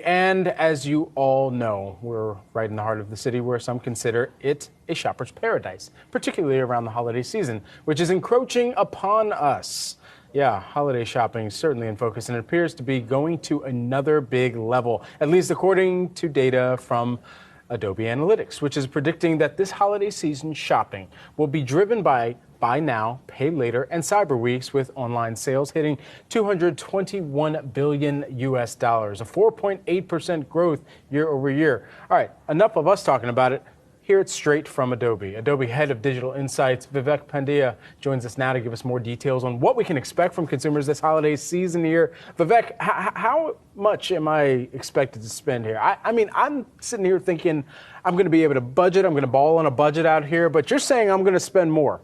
And as you all know, we're right in the heart of the city where some consider it a shopper's paradise, particularly around the holiday season, which is encroaching upon us. Yeah, holiday shopping is certainly in focus, and it appears to be going to another big level, at least according to data from Adobe Analytics, which is predicting that this holiday season shopping will be driven by buy now, pay later, and cyber weeks, with online sales hitting 221 billion US dollars, a 4.8% growth year over year. All right, enough of us talking about it. Hear it straight from Adobe. Adobe Head of Digital Insights, Vivek Pandya, joins us now to give us more details on what we can expect from consumers this holiday season here. Vivek, how much am I expected to spend here? I mean, I'm sitting here thinking I'm going to be able to budget. I'm going to ball on a budget out here, but you're saying I'm going to spend more.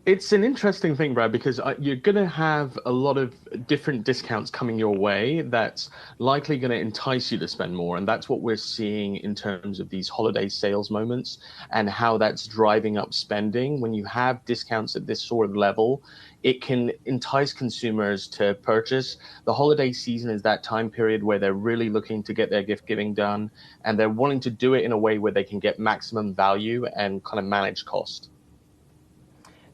It's an interesting thing, Brad, because you're going to have a lot of different discounts coming your way that's likely going to entice you to spend more. And that's what we're seeing in terms of these holiday sales moments and how that's driving up spending. When you have discounts at this sort of level, it can entice consumers to purchase. The holiday season is that time period where they're really looking to get their gift giving done, and they're wanting to do it in a way where they can get maximum value and kind of manage cost.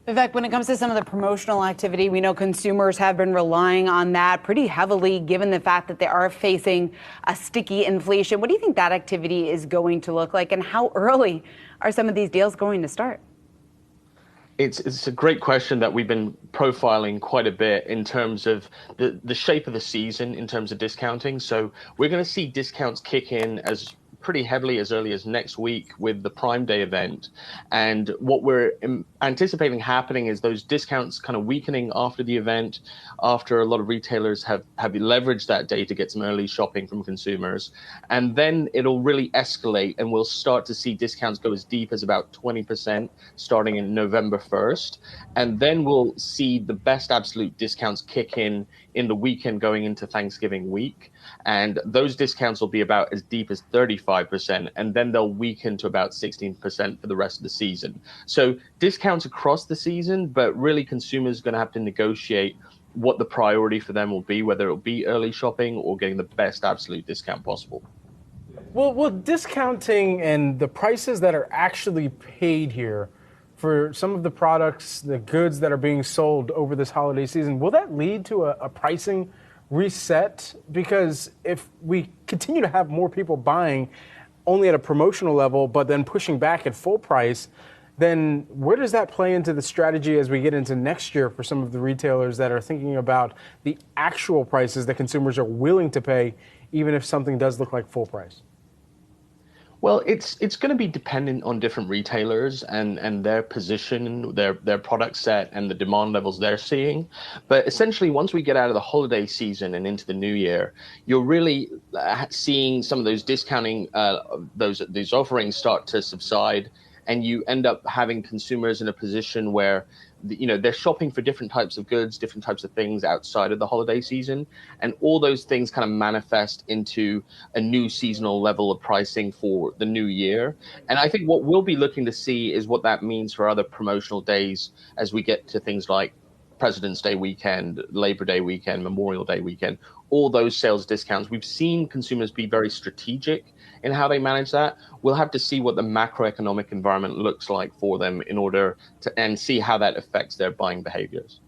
Vivek, when it comes to some of the promotional activity, we know consumers have been relying on that pretty heavily, given the fact that they are facing a sticky inflation. What do you think that activity is going to look like, and how early are some of these deals going to start? It's a great question that we've been profiling quite a bit in terms of the shape of the season in terms of discounting. So we're going to see discounts kick in as pretty heavily as early as next week with the Prime Day event. And what we're anticipating happening is those discounts kind of weakening after the event, after a lot of retailers have leveraged that day to get some early shopping from consumers. And then it'll really escalate, and we'll start to see discounts go as deep as about 20% starting in November 1st. And then we'll see the best absolute discounts kick in the weekend going into Thanksgiving week. And those discounts will be about as deep as 35%, and then they'll weaken to about 16% for the rest of the season. So discounts across the season, but really consumers are going to have to negotiate what the priority for them will be, whether it'll be early shopping or getting the best absolute discount possible. Well, discounting and the prices that are actually paid here for some of the products, the goods that are being sold over this holiday season, will that lead to a pricing reset? Because if we continue to have more people buying only at a promotional level, but then pushing back at full price, then where does that play into the strategy as we get into next year for some of the retailers that are thinking about the actual prices that consumers are willing to pay, even if something does look like full price? Well, it's going to be dependent on different retailers and their position, their product set, and the demand levels they're seeing. But essentially, once we get out of the holiday season and into the new year, you're really seeing some of those discounting, these offerings start to subside, and you end up having consumers in a position where they're shopping for different types of goods, different types of things outside of the holiday season. And all those things kind of manifest into a new seasonal level of pricing for the new year. And I think what we'll be looking to see is what that means for other promotional days as we get to things like President's Day weekend, Labor Day weekend, Memorial Day weekend, all those sales discounts. We've seen consumers be very strategic in how they manage that. We'll have to see what the macroeconomic environment looks like for them in order to and see how that affects their buying behaviors.